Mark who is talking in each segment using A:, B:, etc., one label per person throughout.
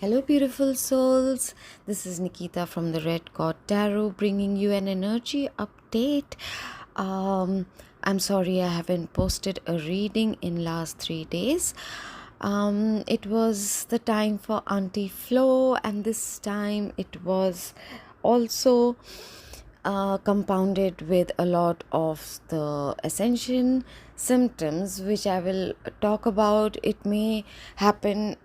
A: Hello, beautiful souls. This is Nikita from the Red God Tarot bringing you an energy update. Um, I'm sorry I haven't posted a reading in last 3 days. It was the time for Auntie Flo, and this time it was also compounded with a lot of the Ascension symptoms, which I will talk about. It may happen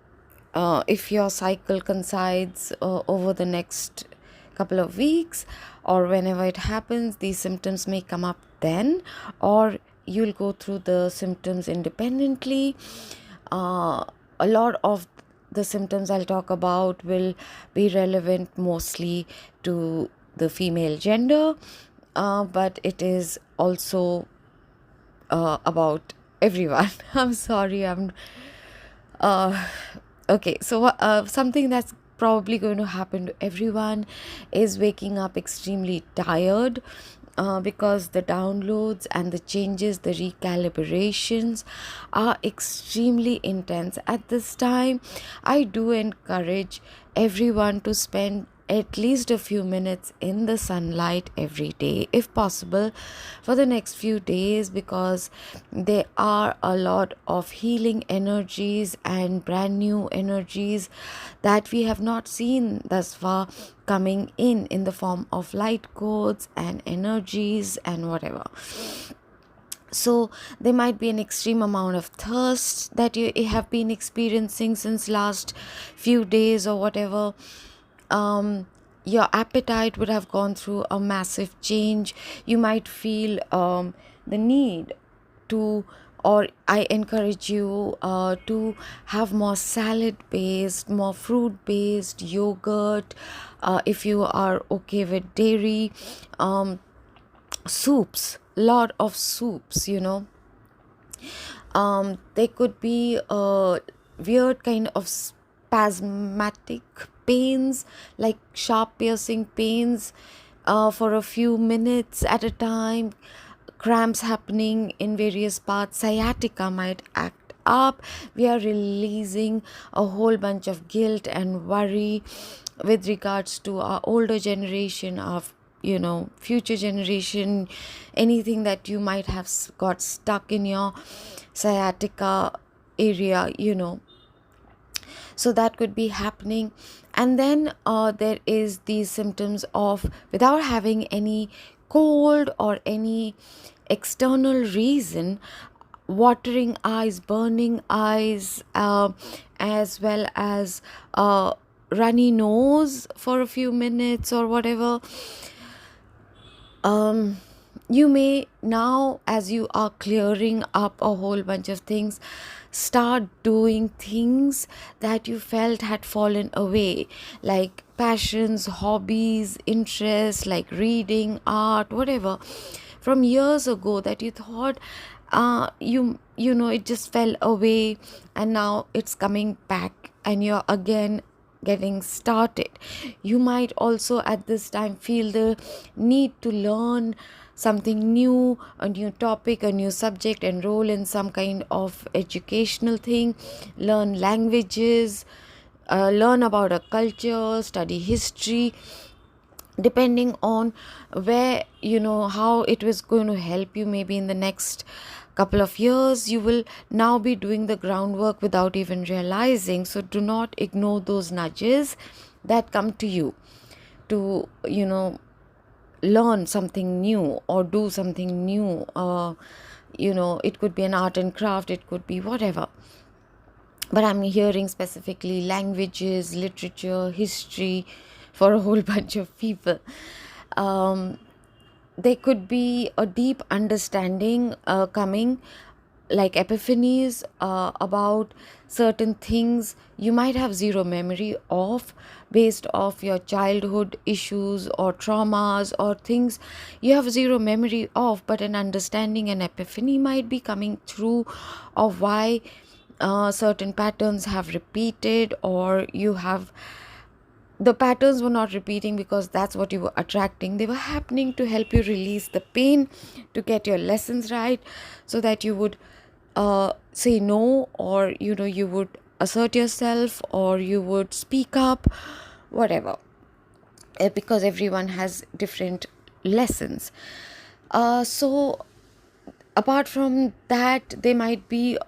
A: if your cycle coincides over the next couple of weeks, or whenever it happens, these symptoms may come up then, or you'll go through the symptoms independently. A lot of the symptoms I'll talk about will be relevant mostly to the female gender, but it is also about everyone. I'm sorry, uh, okay, so something that's probably going to happen to everyone is waking up extremely tired, because the downloads and the changes, the recalibrations are extremely intense at this time. I do encourage everyone to spend at least a few minutes in the sunlight every day, if possible, for the next few days, because there are a lot of healing energies and brand new energies that we have not seen thus far coming in the form of light codes and energies and whatever. So there might be an extreme amount of thirst that you have been experiencing since last few days or whatever. Your appetite would have gone through a massive change. You might feel the need to, or I encourage you to have more salad based, more fruit based, yogurt, if you are okay with dairy, soups, lot of soups, They could be weird kind of spasmatic pains, like sharp piercing pains for a few minutes at a time, cramps happening in various parts, sciatica might act up. We are releasing a whole bunch of guilt and worry with regards to our older generation, of future generation, anything that you might have got stuck in your sciatica area, so that could be happening. And then there is these symptoms of, without having any cold or any external reason, watering eyes, burning eyes, as well as runny nose for a few minutes or whatever. You may now, as you are clearing up a whole bunch of things, start doing things that you felt had fallen away, like passions, hobbies, interests, like reading, art, whatever, from years ago that you thought it just fell away, and now it's coming back and you're again getting started. You might also at this time feel the need to learn something new, a new topic, a new subject, enroll in some kind of educational thing, learn languages, learn about a culture, study history, depending on where, how it was going to help you. Maybe in the next couple of years you will now be doing the groundwork without even realizing. So do not ignore those nudges that come to you to learn something new or do something new. It could be an art and craft, it could be whatever, but I'm hearing specifically languages, literature, history for a whole bunch of people. There could be a deep understanding coming, like epiphanies about certain things you might have zero memory of, based off your childhood issues or traumas or things you have zero memory of, but an understanding, an epiphany might be coming through of why certain patterns have repeated, or the patterns were not repeating because that's what you were attracting. They were happening to help you release the pain, to get your lessons right, so that you would say no, or you would assert yourself, or you would speak up, whatever, because everyone has different lessons. So apart from that, they might be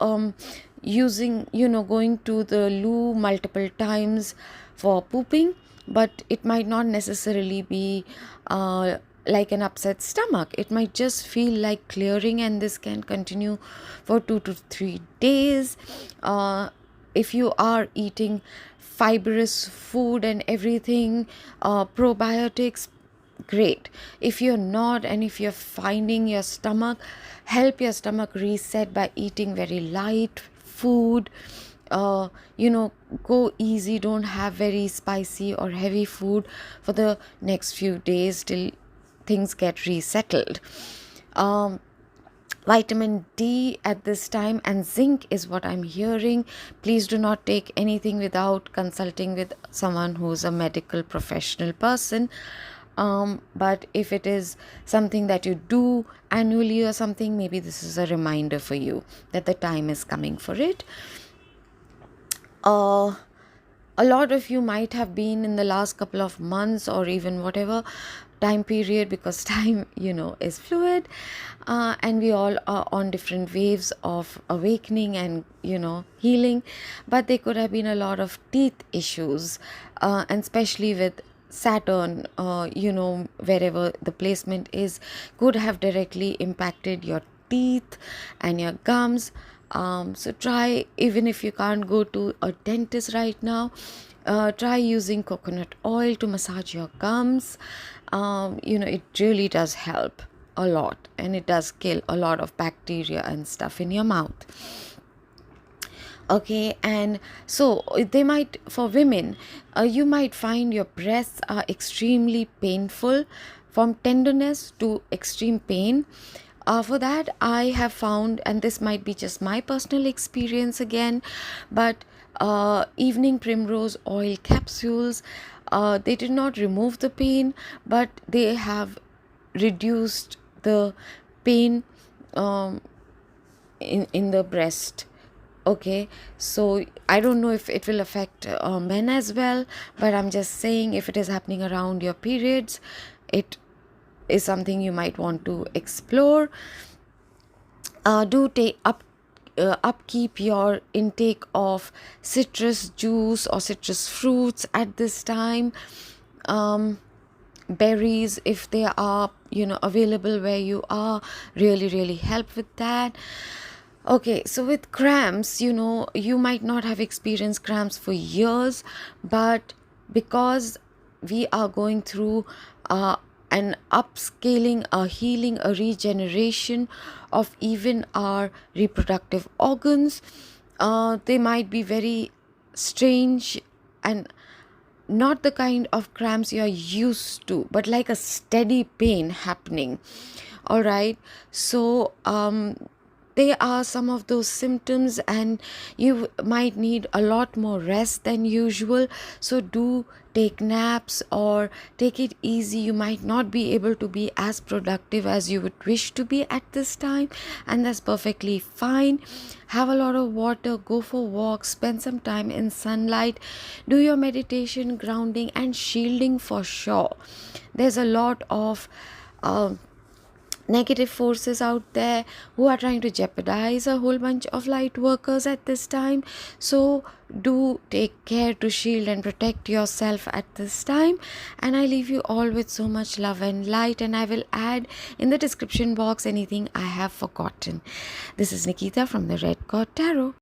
A: using, going to the loo multiple times for pooping, but it might not necessarily be like an upset stomach. It might just feel like clearing, and this can continue for 2 to 3 days. If you are eating fibrous food and everything, probiotics, great. If you're not, and if you're finding your stomach, help your stomach reset by eating very light food. Go easy, don't have very spicy or heavy food for the next few days till things get resettled. Vitamin D at this time, and zinc is what I'm hearing. Please do not take anything without consulting with someone who's a medical professional person. But if it is something that you do annually or something, maybe this is a reminder for you that the time is coming for it. A lot of you might have been in the last couple of months, or even whatever time period, because time is fluid, and we all are on different waves of awakening and healing. But there could have been a lot of teeth issues, and especially with Saturn, wherever the placement is, could have directly impacted your teeth and your gums. So try, even if you can't go to a dentist right now, try using coconut oil to massage your gums. It really does help a lot, and it does kill a lot of bacteria and stuff in your mouth. Okay, and so they might, for women, you might find your breasts are extremely painful, from tenderness to extreme pain. For that, I have found, and this might be just my personal experience again, but evening primrose oil capsules, they did not remove the pain, but they have reduced the pain in the breast. Okay, so I don't know if it will affect men as well, but I'm just saying, if it is happening around your periods, it is something you might want to explore. Do take upkeep your intake of citrus juice or citrus fruits at this time. Berries, if they are available where you are, really help with that. Okay, so with cramps, you might not have experienced cramps for years, but because we are going through an upscaling, a healing, a regeneration of even our reproductive organs, they might be very strange and not the kind of cramps you are used to, but like a steady pain happening. All right, so they are some of those symptoms, and you might need a lot more rest than usual. So do take naps or take it easy. You might not be able to be as productive as you would wish to be at this time, and that's perfectly fine. Have a lot of water, go for walks, spend some time in sunlight, do your meditation, grounding and shielding for sure. There's a lot of negative forces out there who are trying to jeopardize a whole bunch of light workers at this time. So do take care to shield and protect yourself at this time. And I leave you all with so much love and light, and I will add in the description box anything I have forgotten. This is Nikita from the Red God Tarot.